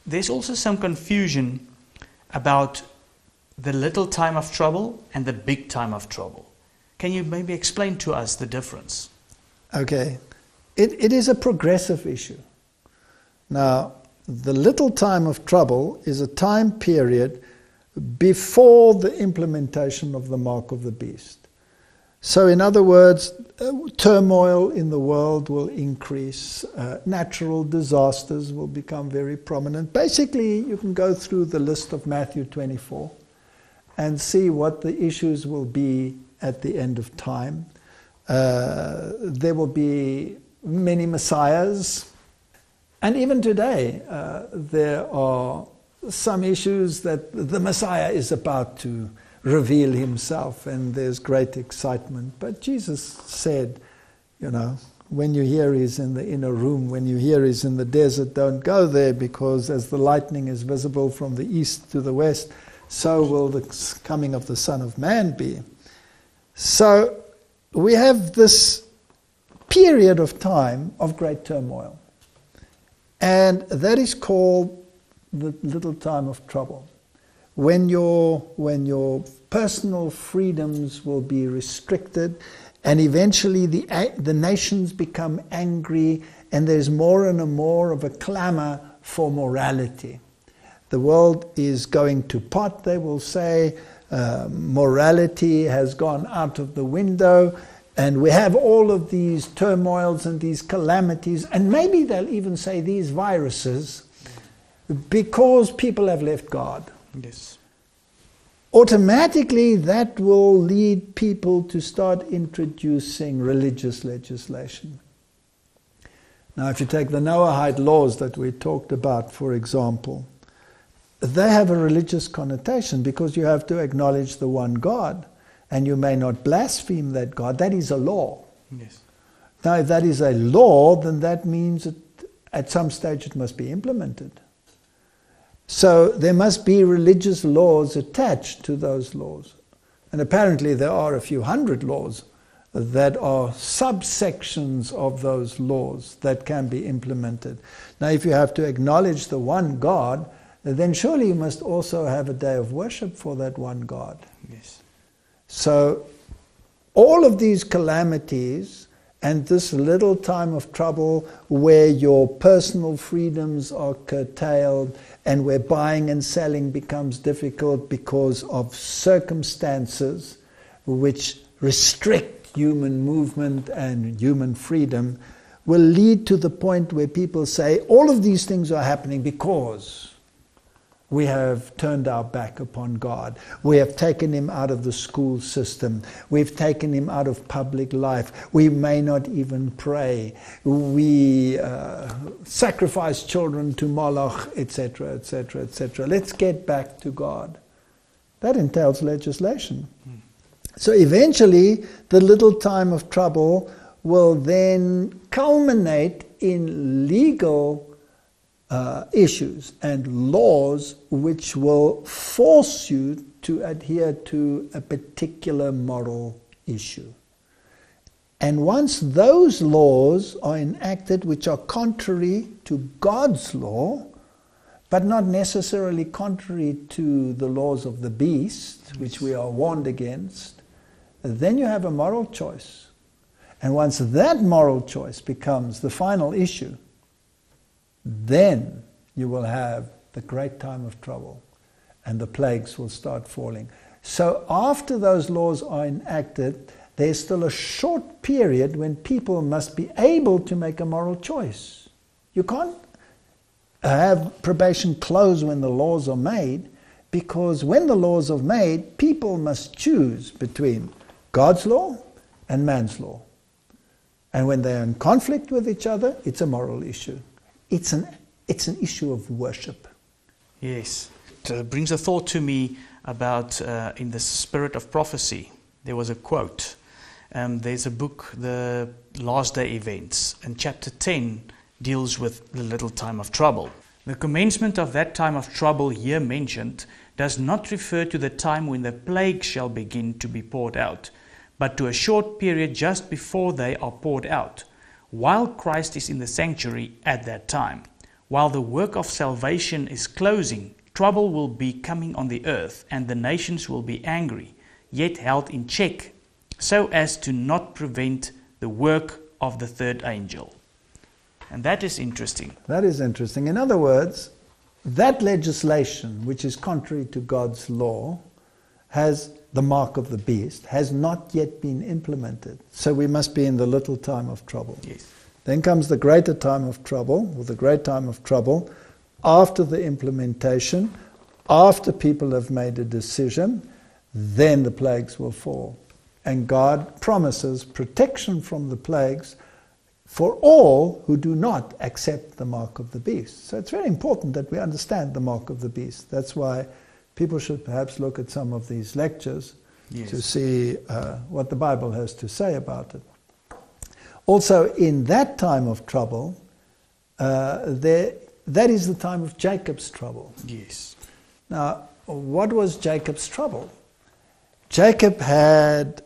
there's also some confusion about the little time of trouble and the big time of trouble. Can you maybe explain to us the difference? Okay. It is a progressive issue. Now, the little time of trouble is a time period before the implementation of the mark of the beast. So in other words, turmoil in the world will increase, natural disasters will become very prominent. Basically, you can go through the list of Matthew 24 and see what the issues will be at the end of time. There will be many messiahs, and even today there are some issues that the Messiah is about to reveal himself, and there's great excitement. But Jesus said, you know, when you hear he's in the inner room, when you hear he's in the desert, don't go there, because as the lightning is visible from the east to the west, so will the coming of the Son of Man be. So we have this period of time of great turmoil, and that is called the little time of trouble, when your personal freedoms will be restricted, and eventually the nations become angry, and there's more and more of a clamor for morality. The world is going to pot, they will say. Morality has gone out of the window, and we have all of these turmoils and these calamities, and maybe they'll even say these viruses, because people have left God. Yes. Automatically that will lead people to start introducing religious legislation. Now, if you take the Noahide laws that we talked about, for example, they have a religious connotation, because you have to acknowledge the one God, and you may not blaspheme that God. That is a law. Yes. Now, if that is a law, then that means that at some stage it must be implemented. So there must be religious laws attached to those laws. And apparently there are a few hundred laws that are subsections of those laws that can be implemented. Now, if you have to acknowledge the one God, then surely you must also have a day of worship for that one God. Yes. So all of these calamities and this little time of trouble where your personal freedoms are curtailed and where buying and selling becomes difficult because of circumstances which restrict human movement and human freedom, will lead to the point where people say all of these things are happening because we have turned our back upon God. We have taken him out of the school system. We've taken him out of public life. We may not even pray. We sacrifice children to Moloch, etc., etc., etc. Let's get back to God. That entails legislation. So eventually, the little time of trouble will then culminate in legal issues and laws which will force you to adhere to a particular moral issue. And once those laws are enacted which are contrary to God's law, but not necessarily contrary to the laws of the beast, which we are warned against, then you have a moral choice. And once that moral choice becomes the final issue, then you will have the great time of trouble, and the plagues will start falling. So after those laws are enacted, there's still a short period when people must be able to make a moral choice. You can't have probation close when the laws are made, because when the laws are made, people must choose between God's law and man's law. And when they're in conflict with each other, it's a moral issue. It's an issue of worship. Yes. It brings a thought to me about, in the spirit of prophecy, there was a quote. There's a book, The Last Day Events, and chapter 10 deals with the little time of trouble. The commencement of that time of trouble here mentioned does not refer to the time when the plague shall begin to be poured out, but to a short period just before they are poured out, while Christ is in the sanctuary at that time, While the work of salvation is closing, trouble will be coming on the earth, and the nations will be angry, yet held in check, so as to not prevent the work of the third angel. And that is interesting. That is interesting. In other words, that legislation, which is contrary to God's law, has the mark of the beast, has not yet been implemented. So we must be in the little time of trouble. Yes. Then comes the greater time of trouble, or the great time of trouble, after the implementation, after people have made a decision, then the plagues will fall. And God promises protection from the plagues for all who do not accept the mark of the beast. So it's very important that we understand the mark of the beast. That's why people should perhaps look at some of these lectures to see what the Bible has to say about it. Also, in that time of trouble, that is the time of Jacob's trouble. Yes. Now, what was Jacob's trouble? Jacob had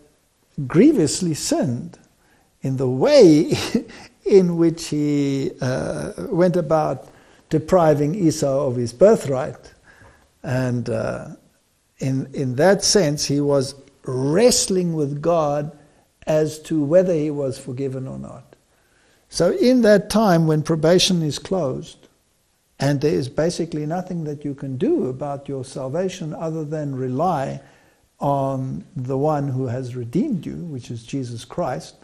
grievously sinned in the way in which he went about depriving Esau of his birthright. And in that sense, he was wrestling with God as to whether he was forgiven or not. So in that time when probation is closed, and there is basically nothing that you can do about your salvation other than rely on the one who has redeemed you, which is Jesus Christ,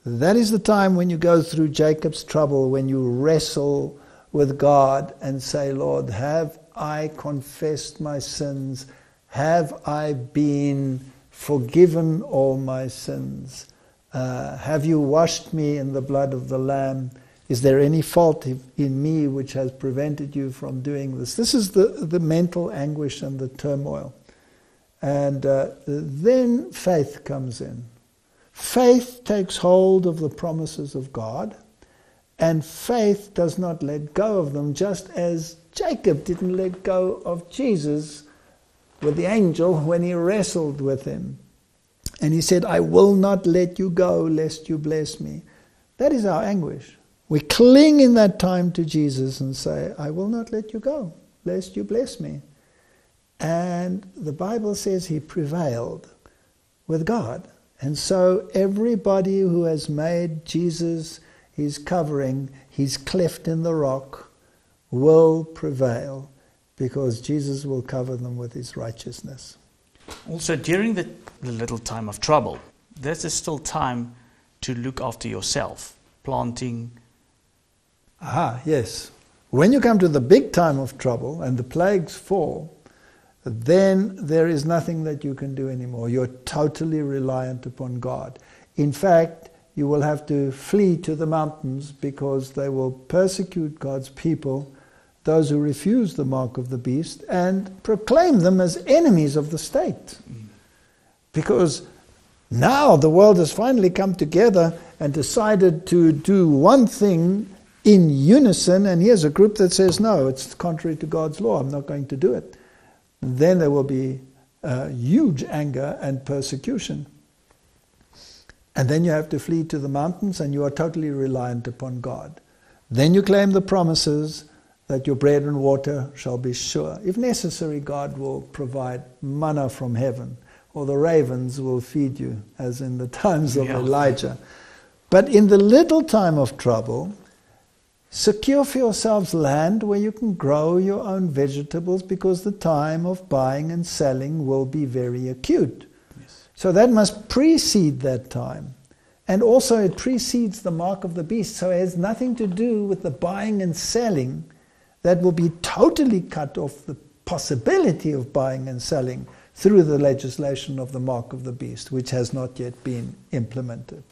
that is the time when you go through Jacob's trouble, when you wrestle with God and say, Lord, have I confessed my sins? Have I been forgiven all my sins? Have you washed me in the blood of the Lamb? Is there any fault in me which has prevented you from doing this? This is the mental anguish and the turmoil. And then faith comes in. Faith takes hold of the promises of God, and faith does not let go of them, just as Jacob didn't let go of Jesus with the angel when he wrestled with him. And he said, I will not let you go lest you bless me. That is our anguish. We cling in that time to Jesus and say, I will not let you go lest you bless me. And the Bible says he prevailed with God. And so everybody who has made Jesus his covering, his cleft in the rock, will prevail, because Jesus will cover them with his righteousness. Also, during the little time of trouble, there's still time to look after yourself, planting. Aha, yes. When you come to the big time of trouble and the plagues fall, then there is nothing that you can do anymore. You're totally reliant upon God. In fact, you will have to flee to the mountains, because they will persecute God's people, those who refuse the mark of the beast, and proclaim them as enemies of the state. Because now the world has finally come together and decided to do one thing in unison, and here's a group that says, no, it's contrary to God's law, I'm not going to do it. Then there will be huge anger and persecution. And then you have to flee to the mountains, and you are totally reliant upon God. Then you claim the promises that your bread and water shall be sure. If necessary, God will provide manna from heaven, or the ravens will feed you, as in the times of Elijah. But in the little time of trouble, secure for yourselves land where you can grow your own vegetables, because the time of buying and selling will be very acute. Yes. So that must precede that time. And also it precedes the mark of the beast, so it has nothing to do with the buying and selling. That will be totally cut off, the possibility of buying and selling, through the legislation of the mark of the beast, which has not yet been implemented.